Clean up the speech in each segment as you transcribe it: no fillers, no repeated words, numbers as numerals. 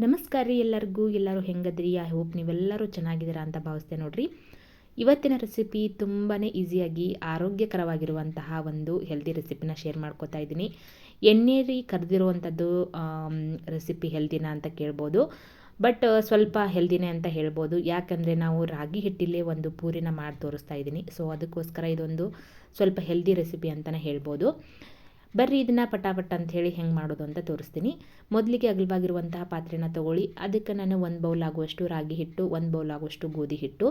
ನಮಸ್ಕಾರ ರೀ ಎಲ್ಲರೂ ಹೆಂಗದ್ರಿ? ಐ ಹೋಪ್ ನೀವೆಲ್ಲರೂ ಚೆನ್ನಾಗಿದ್ದೀರಾ ಅಂತ ಭಾವಿಸ್ತೇನೆ ನೋಡ್ರಿ. ಇವತ್ತಿನ ರೆಸಿಪಿ ತುಂಬಾ ಈಸಿಯಾಗಿ ಆರೋಗ್ಯಕರವಾಗಿರುವಂತಹ ಒಂದು ಹೆಲ್ದಿ ರೆಸಿಪಿನ ಶೇರ್ ಮಾಡ್ಕೋತಾ ಇದ್ದೀನಿ. ಎಣ್ಣೆರಿ ಕರೆದಿರುವಂಥದ್ದು ರೆಸಿಪಿ ಹೆಲ್ದಿನ ಅಂತ ಕೇಳ್ಬೋದು, ಬಟ್ ಸ್ವಲ್ಪ ಹೆಲ್ದಿನೇ ಅಂತ ಹೇಳ್ಬೋದು. ಯಾಕಂದರೆ ನಾವು ರಾಗಿ ಹಿಟ್ಟಿಲ್ಲೇ ಒಂದು ಪೂರಿನ ಮಾಡಿ ತೋರಿಸ್ತಾ ಇದ್ದೀನಿ. ಸೊ ಅದಕ್ಕೋಸ್ಕರ ಇದೊಂದು ಸ್ವಲ್ಪ ಹೆಲ್ದಿ ರೆಸಿಪಿ ಅಂತಲೇ ಹೇಳ್ಬೋದು. ಬರ್ರಿ ಇದನ್ನು ಪಟಾಪಟ್ ಅಂತ ಹೇಳಿ ಹೆಂಗೆ ಮಾಡೋದು ಅಂತ ತೋರಿಸ್ತೀನಿ. ಮೊದಲಿಗೆ ಅಗಲವಾಗಿರುವಂತಹ ಪಾತ್ರೆನ ತೊಗೊಳ್ಳಿ. ಅದಕ್ಕೆ ನಾನು 1 ಬೌಲ್ ಆಗುವಷ್ಟು ರಾಗಿ ಹಿಟ್ಟು, 1 ಬೌಲ್ ಆಗುವಷ್ಟು ಗೋಧಿ ಹಿಟ್ಟು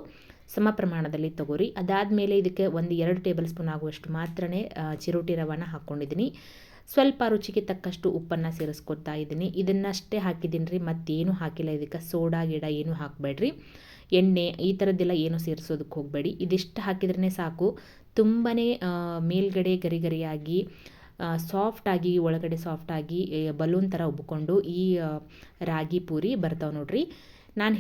ಸಮ ಪ್ರಮಾಣದಲ್ಲಿ ತೊಗೊರಿ. ಅದಾದಮೇಲೆ ಇದಕ್ಕೆ 2 ಟೇಬಲ್ ಸ್ಪೂನ್ ಆಗುವಷ್ಟು ಮಾತ್ರನೇ ಚಿರೋಟಿ ರವಾನ ಹಾಕ್ಕೊಂಡಿದ್ದೀನಿ. ಸ್ವಲ್ಪ ರುಚಿಗೆ ತಕ್ಕಷ್ಟು ಉಪ್ಪನ್ನು ಸೇರಿಸ್ಕೊತಾ ಇದ್ದೀನಿ. ಇದನ್ನಷ್ಟೇ ಹಾಕಿದ್ದೀನಿ ರೀ, ಮತ್ತೇನು ಹಾಕಿಲ್ಲ. ಇದಕ್ಕೆ ಸೋಡಾ ಗಿಡ ಏನೂ ಹಾಕಬೇಡ್ರಿ, ಎಣ್ಣೆ ಈ ಥರದ್ದೆಲ್ಲ ಏನೂ ಸೇರಿಸೋದಕ್ಕೆ ಹೋಗಬೇಡಿ. ಇದಿಷ್ಟು ಹಾಕಿದ್ರೇ ಸಾಕು. ತುಂಬಾ ಮೇಲ್ಗಡೆ ಗರಿ ಗರಿಯಾಗಿ ಸಾಫ್ಟಾಗಿ, ಒಳಗಡೆ ಸಾಫ್ಟಾಗಿ ಬಲೂನ್ ಥರ ಉಬ್ಕೊಂಡು ಈ ರಾಗಿ ಪೂರಿ ಬರ್ತಾವೆ ನೋಡ್ರಿ. ನಾನು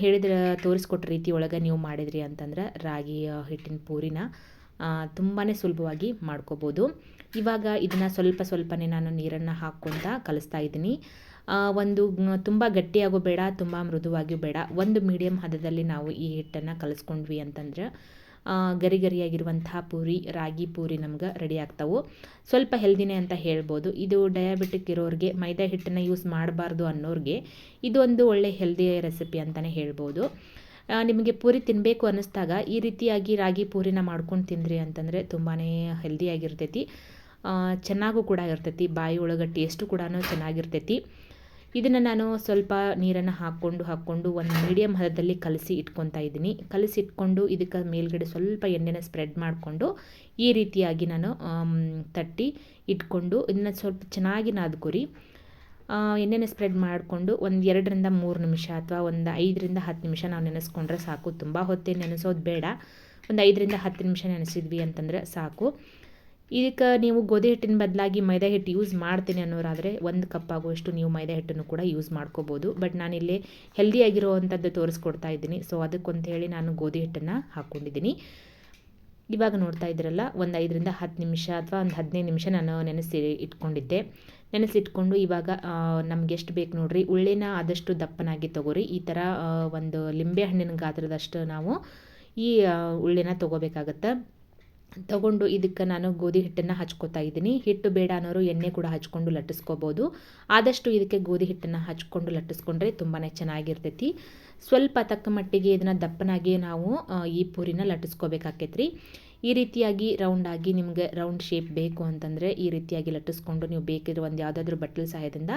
ತೋರಿಸ್ಕೊಟ್ಟ ರೀತಿ ಒಳಗೆ ನೀವು ಮಾಡಿದ್ರಿ ಅಂತಂದ್ರೆ ರಾಗಿ ಹಿಟ್ಟಿನ ಪೂರಿನ ತುಂಬಾ ಸುಲಭವಾಗಿ ಮಾಡ್ಕೋಬೋದು. ಇವಾಗ ಇದನ್ನು ಸ್ವಲ್ಪನೇ ನಾನು ನೀರನ್ನು ಹಾಕ್ಕೊತ ಕಲಿಸ್ತಾ ಇದ್ದೀನಿ. ತುಂಬ ಗಟ್ಟಿಯಾಗೂ ಬೇಡ, ತುಂಬ ಮೃದುವಾಗಿಯೂ ಬೇಡ. ಒಂದು ಮೀಡಿಯಮ್ ಹದದಲ್ಲಿ ನಾವು ಈ ಹಿಟ್ಟನ್ನು ಕಲಿಸ್ಕೊಂಡ್ವಿ ಅಂತಂದ್ರೆ ಗರಿ ಗರಿಯಾಗಿರುವಂತಹ ರಾಗಿ ಪೂರಿ ನಮ್ಗೆ ರೆಡಿ ಆಗ್ತಾವೆ. ಸ್ವಲ್ಪ ಹೆಲ್ದಿನೇ ಅಂತ ಹೇಳ್ಬೋದು. ಇದು ಡಯಾಬಿಟಿಕ್ ಇರೋರಿಗೆ, ಮೈದಾ ಹಿಟ್ಟನ್ನು ಯೂಸ್ ಮಾಡಬಾರ್ದು ಅನ್ನೋರಿಗೆ ಇದು ಒಂದು ಒಳ್ಳೆ ಹೆಲ್ದಿ ರೆಸಿಪಿ ಅಂತಲೇ ಹೇಳ್ಬೋದು. ನಿಮಗೆ ಪೂರಿ ತಿನ್ನಬೇಕು ಅನ್ನಿಸ್ದಾಗ ಈ ರೀತಿಯಾಗಿ ರಾಗಿ ಪೂರಿನ ಮಾಡ್ಕೊಂಡು ತಿಂದ್ರಿ ಅಂತಂದರೆ ತುಂಬಾ ಹೆಲ್ದಿಯಾಗಿರ್ತೈತಿ, ಚೆನ್ನಾಗೂ ಕೂಡ ಇರ್ತೈತಿ. ಬಾಯಿ ಒಳಗೆ ಟೇಸ್ಟು ಕೂಡ ಚೆನ್ನಾಗಿರ್ತೈತಿ. ಇದನ್ನು ನಾನು ಸ್ವಲ್ಪ ನೀರನ್ನು ಹಾಕ್ಕೊಂಡು ಒಂದು ಮೀಡಿಯಮ್ ಹದದಲ್ಲಿ ಕಲಸಿ ಇಟ್ಕೊತಾ ಇದ್ದೀನಿ. ಕಲಸಿ ಇಟ್ಕೊಂಡು ಇದಕ್ಕೆ ಮೇಲ್ಗಡೆ ಸ್ವಲ್ಪ ಎಣ್ಣೆನ ಸ್ಪ್ರೆಡ್ ಮಾಡಿಕೊಂಡು ಈ ರೀತಿಯಾಗಿ ನಾನು ತಟ್ಟಿ ಇಟ್ಕೊಂಡು ಇದನ್ನು ಸ್ವಲ್ಪ ಚೆನ್ನಾಗಿ ನಾದ್ಕೊರಿ. ಎಣ್ಣೆನ ಸ್ಪ್ರೆಡ್ ಮಾಡಿಕೊಂಡು ಒಂದು 2ರಿಂದ 3 ನಿಮಿಷ ಅಥವಾ ಒಂದು 5ರಿಂದ 10 ನಿಮಿಷ ನಾವು ನೆನೆಸ್ಕೊಂಡ್ರೆ ಸಾಕು. ತುಂಬ ಹೊತ್ತೇನು ನೆನೆಸೋದು ಬೇಡ, ಒಂದು 5ರಿಂದ 10 ನಿಮಿಷ ನೆನೆಸಿದ್ವಿ ಅಂತಂದರೆ ಸಾಕು. ಇದಕ್ಕೆ ನೀವು ಗೋಧಿ ಹಿಟ್ಟಿನ ಬದಲಾಗಿ ಮೈದಾ ಹಿಟ್ಟು ಯೂಸ್ ಮಾಡ್ತೀನಿ ಅನ್ನೋರಾದರೆ 1 ಕಪ್ ಆಗುವಷ್ಟು ನೀವು ಮೈದಾ ಹಿಟ್ಟನ್ನು ಕೂಡ ಯೂಸ್ ಮಾಡ್ಕೋಬೋದು. ಬಟ್ ನಾನಿಲ್ಲಿ ಹೆಲ್ದಿಯಾಗಿರೋವಂಥದ್ದು ತೋರಿಸ್ಕೊಡ್ತಾ ಇದ್ದೀನಿ. ಸೊ ಅದಕ್ಕಂತ ಹೇಳಿ ನಾನು ಗೋಧಿ ಹಿಟ್ಟನ್ನು ಹಾಕ್ಕೊಂಡಿದ್ದೀನಿ. ಇವಾಗ ನೋಡ್ತಾ ಇದ್ದೀರಲ್ಲ, ಒಂದು 5ರಿಂದ 10 ನಿಮಿಷ ಅಥವಾ ಒಂದು 15 ನಿಮಿಷ ನಾನು ನೆನೆಸಿಟ್ಕೊಂಡು ಇವಾಗ ನಮ್ಗೆ ಎಷ್ಟು ಬೇಕು ನೋಡಿರಿ, ಉಳ್ಳಿನ ಆದಷ್ಟು ದಪ್ಪನಾಗಿ ತೊಗೊರಿ. ಈ ಥರ ಒಂದು ಲಿಂಬೆ ಹಣ್ಣಿನ ಗಾತ್ರದಷ್ಟು ನಾವು ಈ ಉಳ್ಳಿನ ತೊಗೋಬೇಕಾಗತ್ತೆ. ತೊಗೊಂಡು ಇದಕ್ಕೆ ನಾನು ಗೋಧಿ ಹಿಟ್ಟನ್ನು ಹಚ್ಕೋತಾ ಇದ್ದೀನಿ. ಹಿಟ್ಟು ಬೇಡ ಅನ್ನೋರು ಎಣ್ಣೆ ಕೂಡ ಹಚ್ಕೊಂಡು ಲಟ್ಟಿಸ್ಕೋಬೋದು. ಆದಷ್ಟು ಇದಕ್ಕೆ ಗೋಧಿ ಹಿಟ್ಟನ್ನು ಹಚ್ಕೊಂಡು ಲಟ್ಟಿಸ್ಕೊಂಡ್ರೆ ತುಂಬಾ ಚೆನ್ನಾಗಿರ್ತೈತಿ. ಸ್ವಲ್ಪ ತಕ್ಕ ಮಟ್ಟಿಗೆ ಇದನ್ನು ದಪ್ಪನಾಗಿ ನಾವು ಈ ಪೂರಿನ ಲಟ್ಟಿಸ್ಕೋಬೇಕಾಕೈತ್ರಿ. ಈ ರೀತಿಯಾಗಿ ರೌಂಡಾಗಿ ನಿಮಗೆ ರೌಂಡ್ ಶೇಪ್ ಬೇಕು ಅಂತಂದರೆ ಈ ರೀತಿಯಾಗಿ ಲಟ್ಟಿಸ್ಕೊಂಡು ನೀವು ಬೇಕಿರೋ ಒಂದು ಯಾವುದಾದ್ರೂ ಬಟ್ಟಲ ಸಹಾಯದಿಂದ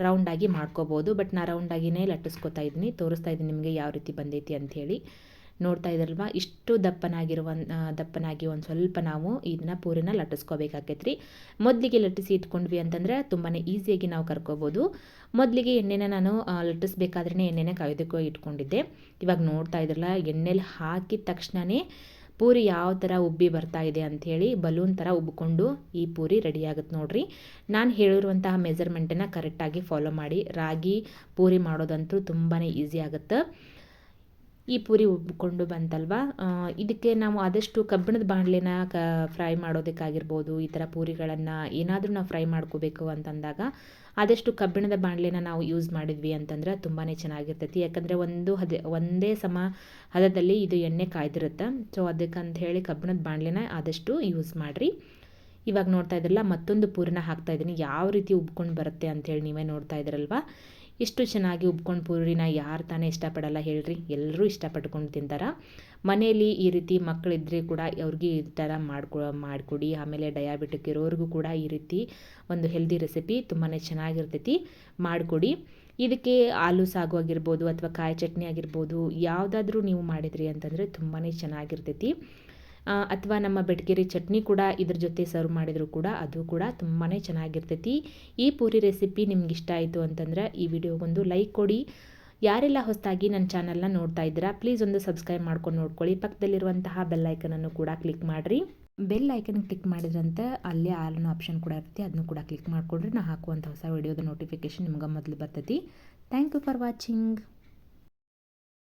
ರೌಂಡಾಗಿ ಮಾಡ್ಕೋಬೋದು. ಬಟ್ ನಾನು ರೌಂಡಾಗಿಯೇ ಲಟ್ಟಿಸ್ಕೋತಾ ಇದ್ದೀನಿ, ತೋರಿಸ್ತಾ ಇದ್ದೀನಿ ನಿಮಗೆ ಯಾವ ರೀತಿ ಬಂದೈತಿ ಅಂಥೇಳಿ. ನೋಡ್ತಾ ಇದ್ರಲ್ವ, ಇಷ್ಟು ದಪ್ಪನಾಗಿ ಒಂದು ಸ್ವಲ್ಪ ನಾವು ಇದನ್ನ ಪೂರಿನ ಲಟ್ಟಿಸ್ಕೋಬೇಕಾಕೈತ್ರಿ. ಮೊದಲಿಗೆ ಲಟ್ಟಿಸಿ ಇಟ್ಕೊಂಡ್ವಿ ಅಂತಂದರೆ ತುಂಬಾ ಈಸಿಯಾಗಿ ನಾವು ಕರ್ಕೋಬೋದು. ಮೊದಲಿಗೆ ಎಣ್ಣೆನ ನಾನು ಲಟ್ಟಿಸ್ಬೇಕಾದ್ರೇ ಎಣ್ಣೆನ ಕಾಯೋದಕ್ಕೆ ಇಟ್ಕೊಂಡಿದ್ದೆ. ಇವಾಗ ನೋಡ್ತಾ ಇದ್ರಲ್ಲ, ಎಣ್ಣೆಲಿ ಹಾಕಿದ ತಕ್ಷಣವೇ ಪೂರಿ ಯಾವ ಥರ ಉಬ್ಬಿ ಬರ್ತಾ ಇದೆ ಅಂಥೇಳಿ ಬಲೂನ್ ಥರ ಉಬ್ಕೊಂಡು ಈ ಪೂರಿ ರೆಡಿ ಆಗುತ್ತೆ ನೋಡ್ರಿ. ನಾನು ಹೇಳಿರುವಂತಹ ಮೆಜರ್ಮೆಂಟನ್ನು ಕರೆಕ್ಟಾಗಿ ಫಾಲೋ ಮಾಡಿ. ರಾಗಿ ಪೂರಿ ಮಾಡೋದಂತೂ ತುಂಬಾ ಈಸಿ ಆಗುತ್ತೆ. ಈ ಪೂರಿ ಉಬ್ಕೊಂಡು ಬಂತಲ್ವ, ಇದಕ್ಕೆ ನಾವು ಆದಷ್ಟು ಕಬ್ಬಿಣದ ಬಾಣಲೆನ ಫ್ರೈ ಮಾಡೋದಕ್ಕಾಗಿರ್ಬೋದು. ಈ ಥರ ಪೂರಿಗಳನ್ನು ಏನಾದರೂ ನಾವು ಫ್ರೈ ಮಾಡ್ಕೋಬೇಕು ಅಂತಂದಾಗ ಆದಷ್ಟು ಕಬ್ಬಿಣದ ಬಾಣಲೆನ ನಾವು ಯೂಸ್ ಮಾಡಿದ್ವಿ ಅಂತಂದ್ರೆ ತುಂಬಾ ಚೆನ್ನಾಗಿರ್ತೈತಿ. ಯಾಕಂದರೆ ಒಂದೇ ಸಮ ಹದದಲ್ಲಿ ಇದು ಎಣ್ಣೆ ಕಾಯ್ದಿರುತ್ತೆ. ಸೊ ಅದಕ್ಕಂತ ಹೇಳಿ ಕಬ್ಬಿಣದ ಬಾಣಲೆನ ಆದಷ್ಟು ಯೂಸ್ ಮಾಡಿರಿ. ಇವಾಗ ನೋಡ್ತಾ ಇದ್ರಲ್ಲ, ಮತ್ತೊಂದು ಪೂರಿನ ಹಾಕ್ತಾಯಿದ್ದೀನಿ. ಯಾವ ರೀತಿ ಉಬ್ಕೊಂಡು ಬರುತ್ತೆ ಅಂಥೇಳಿ ನೀವೇ ನೋಡ್ತಾ ಇದ್ರಲ್ವ. ಇಷ್ಟು ಚೆನ್ನಾಗಿ ಉಬ್ಕೊಂಡು ಪೂರಿನ ಯಾರು ತಾನೇ ಇಷ್ಟಪಡಲ್ಲ ಹೇಳ್ರಿ, ಎಲ್ಲರೂ ಇಷ್ಟಪಟ್ಕೊಂಡು ತಿಂತಾರೆ. ಮನೆಯಲ್ಲಿ ಈ ರೀತಿ ಮಕ್ಕಳಿದ್ರೆ ಕೂಡ ಅವ್ರಿಗೆ ಈ ಥರ ಮಾಡಿಕೊಡಿ. ಆಮೇಲೆ ಡಯಾಬಿಟಿಕ್ ಇರೋರಿಗೂ ಕೂಡ ಈ ರೀತಿ ಒಂದು ಹೆಲ್ದಿ ರೆಸಿಪಿ ತುಂಬಾ ಚೆನ್ನಾಗಿರ್ತೈತಿ, ಮಾಡಿಕೊಡಿ. ಇದಕ್ಕೆ ಆಲೂ ಸಾಗು ಆಗಿರ್ಬೋದು ಅಥವಾ ಕಾಯಿ ಚಟ್ನಿ ಆಗಿರ್ಬೋದು, ಯಾವುದಾದ್ರೂ ನೀವು ಮಾಡಿದ್ರಿ ಅಂತಂದರೆ ತುಂಬಾ ಚೆನ್ನಾಗಿರ್ತೈತಿ. ಅಥವಾ ನಮ್ಮ ಬೆಟಗೇರಿ ಚಟ್ನಿ ಕೂಡ ಇದ್ರ ಜೊತೆ ಸರ್ವ್ ಮಾಡಿದರೂ ಕೂಡ ಅದು ಕೂಡ ತುಂಬಾ ಚೆನ್ನಾಗಿರ್ತೈತಿ. ಈ ಪೂರಿ ರೆಸಿಪಿ ನಿಮ್ಗೆ ಇಷ್ಟ ಆಯಿತು ಅಂತಂದ್ರೆ ಈ ವಿಡಿಯೋಗೊಂದು ಲೈಕ್ ಕೊಡಿ. ಯಾರೆಲ್ಲ ಹೊಸದಾಗಿ ನನ್ನ ಚಾನಲ್ನ ನೋಡ್ತಾ ಇದ್ದೀರಾ, ಪ್ಲೀಸ್ ಒಂದು ಸಬ್ಸ್ಕ್ರೈಬ್ ಮಾಡ್ಕೊಂಡು ನೋಡ್ಕೊಳ್ಳಿ. ಪಕ್ಕದಲ್ಲಿರುವಂತಹ ಬೆಲ್ ಐಕನನ್ನು ಕೂಡ ಕ್ಲಿಕ್ ಮಾಡಿರಿ. ಬೆಲ್ ಐಕನ್ ಕ್ಲಿಕ್ ಮಾಡಿದ್ರಂತೆ ಅಲ್ಲೇ ಆಲ್ ಅನ್ನೋ ಆಪ್ಷನ್ ಕೂಡ ಇರುತ್ತೆ, ಅದನ್ನು ಕೂಡ ಕ್ಲಿಕ್ ಮಾಡಿಕೊಂಡ್ರೆ ನಾನು ಹಾಕುವಂಥ ಹೊಸ ವಿಡಿಯೋದ ನೋಟಿಫಿಕೇಷನ್ ನಿಮ್ಗೆ ಮೊದಲು ಬರ್ತೈತಿ. Thank you for watching.